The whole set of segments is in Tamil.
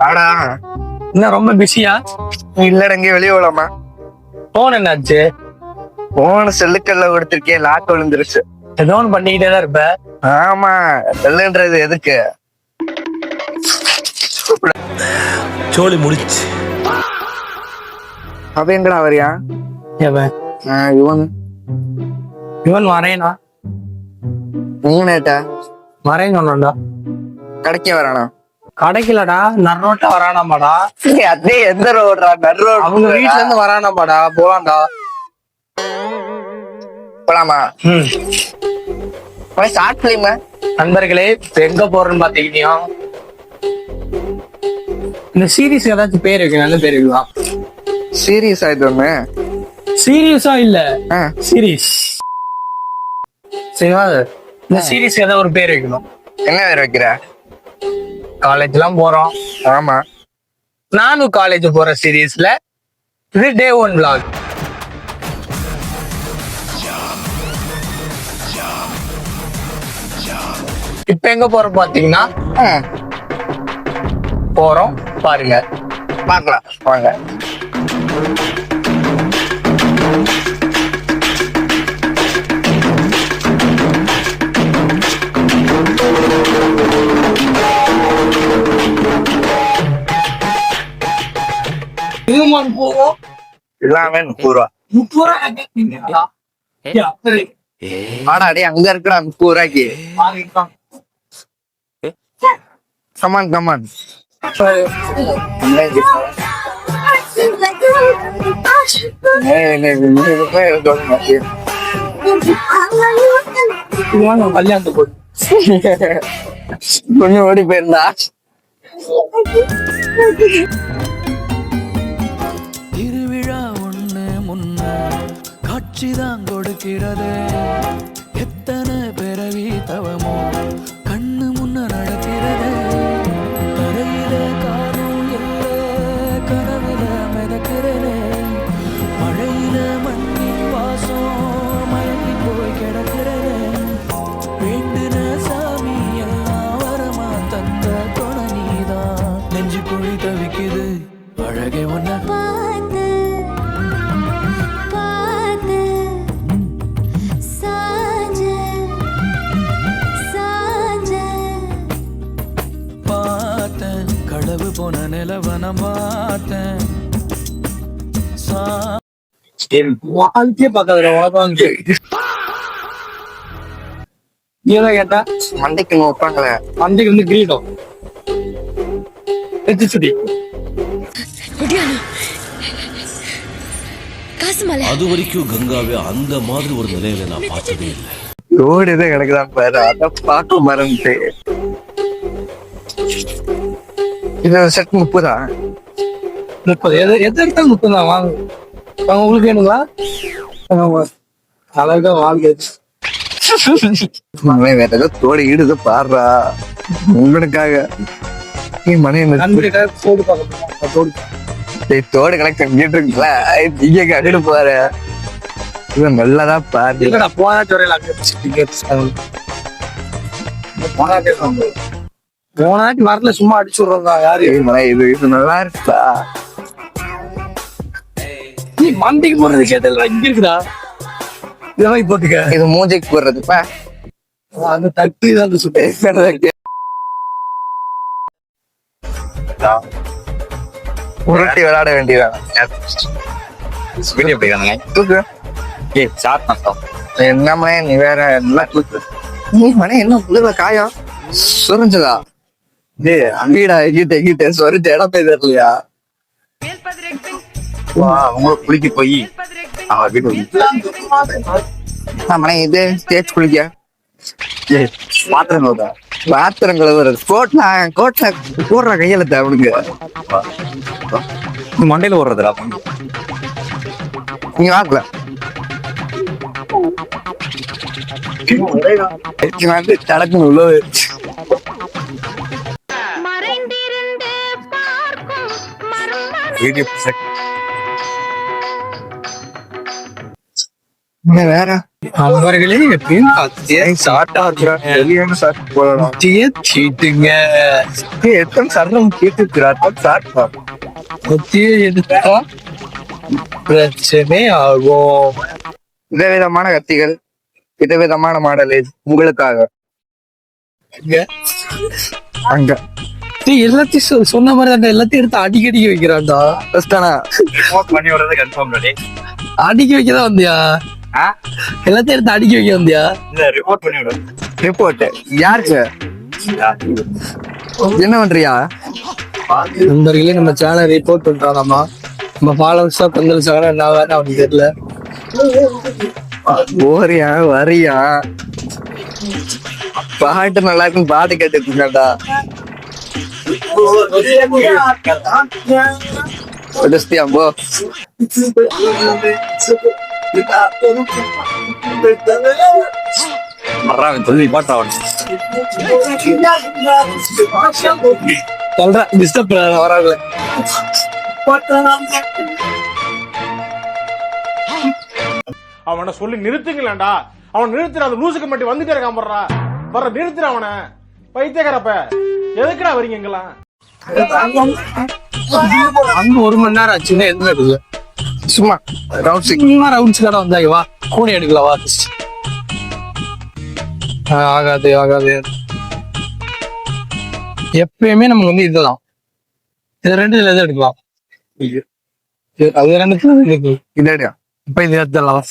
ஆடா என்ன ரொம்ப பிஸியா? இல்லடா, எங்க வெளியே போலாமா? போன் என்னாச்சு? போன செல்லுக்கல்ல கொடுத்துருக்கேன், லாக் விழுந்துருச்சு. ஏதோ ஒன்று பண்ணிக்கிட்டே தான் இருப்ப. ஆமா, செல்லுன்றது எதுக்கு? சோலி முடிச்சு. அவ எங்கடா வரியா? எவன்? இவன் இவன் வரேனா? நீனேட்டா வரேன்னு சொன்னான்டா. கடைக்கே வரானா? கடைக்கலடா, நரோட்டா வரானாமாடா. அதே எந்த ரோடுடா? நடுரோடு. அவங்க வீட்டுல இருந்து வரானாமாடா. போலாம்டா. போலாமா? Short film. நண்பர்களே, இப்ப எங்க போறோம்னு பாத்தீங்கன்னா, இந்த சீரீஸ் ஏதாச்சும் பேர் இருக்கு, நல்ல பேர் இருக்குதா? சீரியஸ் ஆயிட்டு ஒண்ணு. சீரியஸா இல்ல, சீரீஸ். சரிவா? இந்த சீரீஸ் ஏதாவது ஒரு பேர் வைக்கணும். என்ன பேர் வைக்கிற? காலேஜ் எல்லாம் போறோம். ஆமா, நானும் காலேஜ் போற சீரீஸ்ல இது டே 1 vlog. இப்ப எங்க போறோம் பாத்தீங்கன்னா, போறோம் பாருங்க. பார்க்கலாம் வாங்க. இதுமான் போவோம். எல்லாமே 30 ரூபா. 30 ரூபா. ஆடா டே, அங்க இருக்கிற 30 ரூபாய்க்கு. Come on come on. கல்யாணத்து போய் கொஞ்சம் ஓடி போயிருந்தா. திருவிழா ஒண்ணு முன்ன காட்சிதான் கொடுக்கிறது. எத்தனை பிறவி தவமோ கண்ணு முன்ன நடக்கிறது. தரையில காரும் இல்ல, கனவுல மிதக்கிறது. மழையில மண்ணின் வாசம் மயங்கி போய் கிடக்கிறது. வேண்டுன சாமி எல்லாம் வரமா தந்த துணை நீதான். நெஞ்சு குழி தவிக்குது அழகே ஒன்ன பார்த்து பார்த்து சாஞ்ச சாஞ்ச பார்த்தேன். களவு போன நிலவன பார்த்தேன். வாழ்க்கையே பார்க்காத உலகம். நீதான் கேட்டா மண்டைக்கு வைப்பாங்களே, அன்றைக்கு வந்து கிரீடம் சுடி. காசு மலை அது வரைக்கும் கங்காவே அந்த மாதிரி ஒரு நிலையில நான் பார்த்ததே இல்லை. ஓடிதான் கிடக்குதான் பாரு, அத பார்க்க மறந்துட்டு. இது செட் 30 30. எது எடுத்தாலும் 30 தான். வாங்க உங்களுக்கு வேணுங்களா? அழகா வாழ்க்கை. வேற ஏதோ தோடு ஈடுது பாடுறா உங்களுக்காக. நீ மணி போட்டு பார்க்கணும். தோடு கணக்கு செஞ்சுட்டு இருக்குல்ல, நீங்க கட்டிட்டு போற. இவன் நல்லதான் பாரு. இல்லடா, போனா துறையில போனாட்டி மரத்துல சும்மா அடிச்சு விடுறதா யாரு? இது இது நல்லா இருக்குதா? நீ மண்டிக்கு போறது கேட்டல இங்க இருக்குதா? இதெல்லாம் போட்டுக்க. இது மூஞ்சிக்கு போடுறதுப்பா. அந்த தட்டு தான் அந்த சுட்டு உருட்டி விளையாட வேண்டியதான. என்னமே நீ வேற நீ மணி என்ன புதுல காயம் சுரிஞ்சதா? வீடா எங்கிட்ட சொரிஞ்ச இடம் போய் தெரியலையா? உங்களுக்கு குளிக்க போய் இது தேய்ச்சி குளிக்க பாத்திரம் கழுவுறது. கோட்ல போடுற கையெழுத்து அவனுக்கு மண்டையில ஓடுறதுடா. நீ வாக்கல வந்து தடக்கு உள்ளது. மறைந்திருந்து பார்க்கும் மர்ம வேற அவர்களே எப்பயும் கத்திய சாட்டா இருக்கிறான் வெளியான சாப்பிட்டு போடணும் தீட்டுங்க. எத்தனை சரணம் கேட்டுக்கிறார் சாப்பிட்டா கத்திய எடுத்தா பிரச்சனை ஆகும். விதவிதமான கத்திகள் விதவிதமான மாடல் உங்களுக்காக அங்க எல்லாத்தையும் சொன்ன மாதிரி அந்த எல்லாத்தையும் எடுத்து அடிக்கடிக்க வைக்கிறான்டா. பண்ணி வர்றது கன்ஃபார்ம் அடிக்க வைக்கதான் வந்தியா? எல்லாத்தையும் எடுத்து அடிக்க வைக்க வந்தியா? ரிப்போர்ட் பண்ணி விடு. ரிப்போர்ட் யாருக்கு? என்ன பண்றியா? நண்பர்களே நம்ம சேனல் ரிப்போர்ட் பண்றாங்கம்மா. நம்ம ஃபாலோவர்ஸா கொந்தளிச்சாங்கன்னா என்ன வேற அவனுக்கு தெரியல. ஓரியா வரியா பாட்டு நல்லா இருக்குன்னு பாட்டு கேட்டுட்டு இருக்கா. போ சொல்லி பாட்டாவன் சொல்றேன் டிஸ்டர்ப் வராதுல. அவனை சொல்லி நிறுத்துங்களேன்டா. அவன் நிறுத்துற அந்த லூசுக்கு மட்டும் வந்துட்டே இருக்கான் போடுறா. வர நிறுத்துற அவனை பைத்தியக்காரப்ப. எதுக்குடா வரீங்க எங்கெல்லாம்? அங்க 1 மணி நேரம் ஆச்சுன்னா எதுவுமே எடுக்கல. சும்மா ரவுண்ட்ஸ் கடை வந்தாங்க. வா கூணி எடுக்கலாம் வா. ஆகாது ஆகாது. எப்பயுமே நமக்கு வந்து இதுதான். இது ரெண்டுல எது எடுக்கலாம்? அது ரெண்டுத்துல இல்லையா இப்ப இது எடுத்துடலாம்.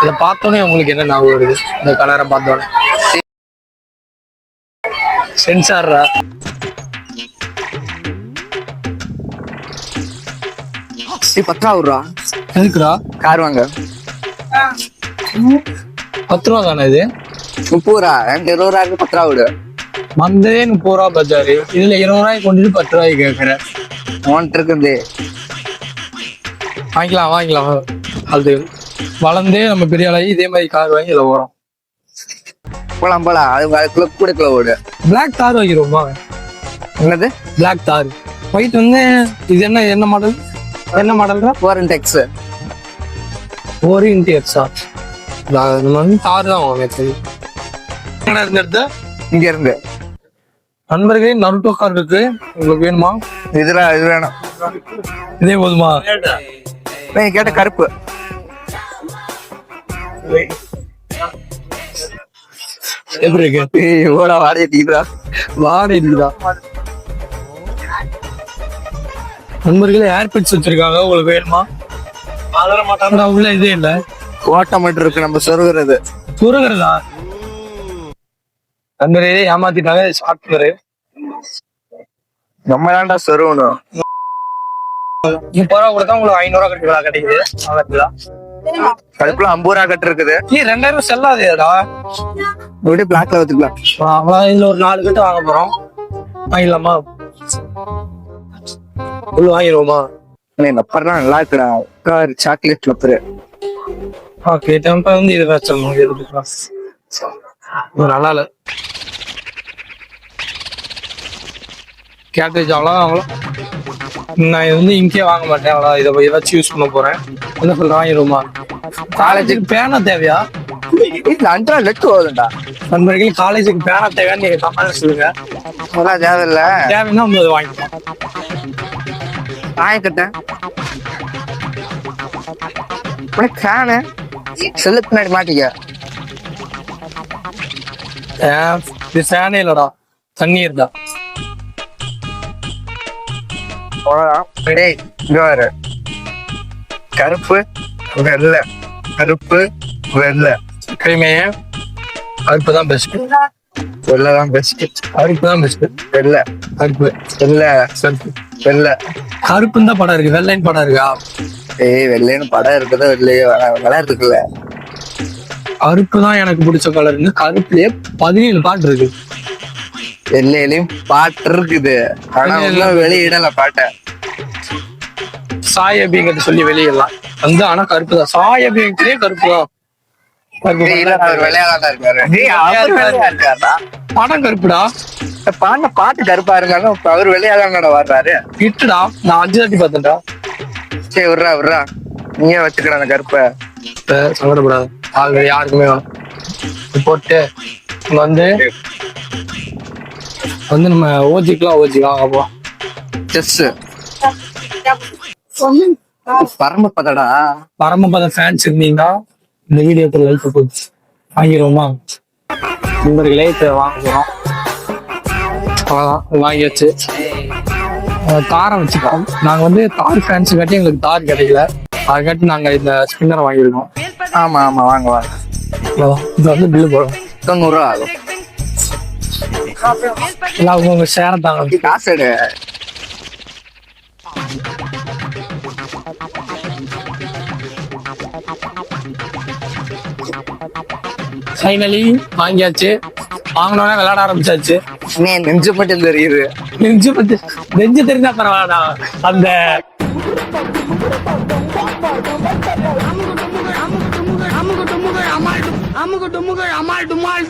இத பார்த்தோன்னே உங்களுக்கு என்ன ஞாபகம் வருது? இந்த கலரை பார்த்தோன்னே சென்சாரா? ₹10,000 எதுக்குடா? கார் வாங்க. 10 ரூபா தானே இது? 30 ரூபா 20 ரூபாய்க்கு 10 ரூபா விடு. வந்ததே 30 ரூபா பஜாரு. இதுல 20 ரூபாய்க்கு கொண்டுட்டு 10 ரூபாய்க்கு கேட்கிறேன். உன்ட்டு இருக்குது வாங்கிக்கலாம் வாங்கிக்கலாம். அது வளர்ந்தே நம்ம பெரிய ஆளாகி இதே மாதிரி கார் வாங்கி இதில் வரும். போலாம் போலாம். அது கூட ஓடு. பிளாக் தார் வைக்கிறோமா? என்னது பிளாக் தார்? ஒயிட் வந்து இது என்ன மாடல்? என்ன மாடல்ரா? 4X 4X நம்ம வந்து தார் தான் வாங்க. சரி எடுத்த இங்க இருந்து நண்பர்களே நருட்டோ கார் இருக்கு. உங்களுக்கு வேணுமா? இது வேணும். இதே போதுமா? நீங்க கேட்ட கருப்பு எப்படி இருக்கு? எவ்வளோ வாடகை வாடகை இருக்குதா? நண்பர்களே ஏர்பிட்ஸ் வச்சிருக்காங்க. உங்களுக்கு வேணுமா? உள்ள இதே இல்ல, ஓட்டம் மட்டும் இருக்கு. நம்ம சொருகிறது சுருகிறதா? நண்பர்களே ஏமாத்திட்டாங்க. சாப்பிட்டு நம்ம தான்டா சொருகணும். 30 ரூபா கொடுத்தா உங்களுக்கு 500 ரூபா கட்டுங்களா கிடைக்குது. கடுப்புல 50 ரூபா கட்டு இருக்குது. 2000 செல்லாதேடா. இப்படி பிளாக்ல வச்சுக்கலாம். அவ்வளவு இதுல ஒரு 4 கட்டு வாங்க போறோம். வாங்கிடலாமா? உள்ள வாங்கிடுவோமா? நப்பர்லாம் நல்லா இருக்குடா. Car chocolate rubber. Okay Temba வந்து இது வச்சிடணும். நல்லா இல்ல. கேட்டேஜ் அவ்வளோ. நான் இது வந்து இங்கே வாங்க மாட்டேன். அவ்வளோ இதை ஏதாச்சும் யூஸ் பண்ண போறேன். என்ன சொல்ற? வாங்கிடுவோமா? காலேஜுக்கு பேனா தேவையா? இல்ல 2 லெட்டு போகுதுண்டா. நண்பர்கள் காலேஜுக்கு பேனா தேவையான்னு நீங்க கமெண்ட் சொல்லுங்க. அதெல்லாம் தேவையில்ல. தேவைன்னா நம்ம வாங்கிக்கலாம். வாங்கிக்கிட்டேன். ஃபேனு செல்லு பின்னாடி மாட்டிக்க. இது ஃபேனே இல்லடா, தண்ணீர் தான். கருப்பு வெள்ளை கருப்பு வெள்ளை எப்பயுமே கருப்பு தான் பெஸ்ட். வெள்ளை தான் பெஸ்ட். கருப்பு தான் பெஸ்ட். வெள்ளை கருப்பு வெள்ளை கருப்பு வெள்ளை. கருப்புன்னு தான் படம் இருக்கு. வெள்ளைன்னு படம் இருக்கா? வெள்ளைன்னு படம் இருக்குதோ இல்லையோ விளையாடுறதுக்குல்ல. கருப்பு தான் எனக்கு பிடிச்ச கலர்னு கருப்புலயே 17 பாட்டு இருக்கு. வெள்ளையிலயும் பாட்டு இருக்குது. ஆனா வெளியிடல பாட்டை. சாய் அபிங்கன்னு சொல்லி வெளியிடலாம் வந்து. ஆனா கருப்பு தான். சாய் அபிங்கத்திலே கருப்பு தான். படம் கருப்புடா. பாட்டு கருப்பா இருந்தாலும் அவர் வெள்ளையாதான் வர்றாரு. இட்டுடா நான் 5 தாட்டி பார்த்தேன்டா. சரி விட்றா நீயே வச்சுக்கடா அந்த கருப்பை. சங்கடப்படாது, ஆல்ரெடி யாருக்குமே வேணும். இது போட்டு இங்க வந்து நம்ம ஓஜிக்கலாம் அப்போ செஸ் பரமபதடா. பரமபத ஃபேன்ஸ் இருந்தீங்கன்னா இந்த வீடியோக்கு லைக் போச்சு வாங்கிடுவோமா நண்பர்களே? இப்போ வாங்க போகிறோம். அவ்வளோதான், வாங்கியாச்சு. தாரை வச்சுக்கோம். நாங்கள் வந்து தார் ஃபேன்ஸு காட்டி எங்களுக்கு தார் கிடைக்கல, அதுக்காட்டி நாங்கள் இந்த ஸ்பின்னரை வாங்கியிருக்கோம். ஆமா ஆமா, வாங்க வாங்க. அவ்வளோதான். இது வந்து பில்லு போடும், 90 ரூபா ஆகும். இல்லை அவங்க ஷேரை தாங்க. காசு எடு. ஃபைனலி வாங்கியாச்சு. வாங்கினோடனே விளையாட ஆரம்பிச்சாச்சு. நீ நெஞ்சு மட்டும் தெரியுது. நெஞ்சு தெரிஞ்சா பரவாயில்லடா. அந்த அமுகு டுமுகு அமால் டுமால்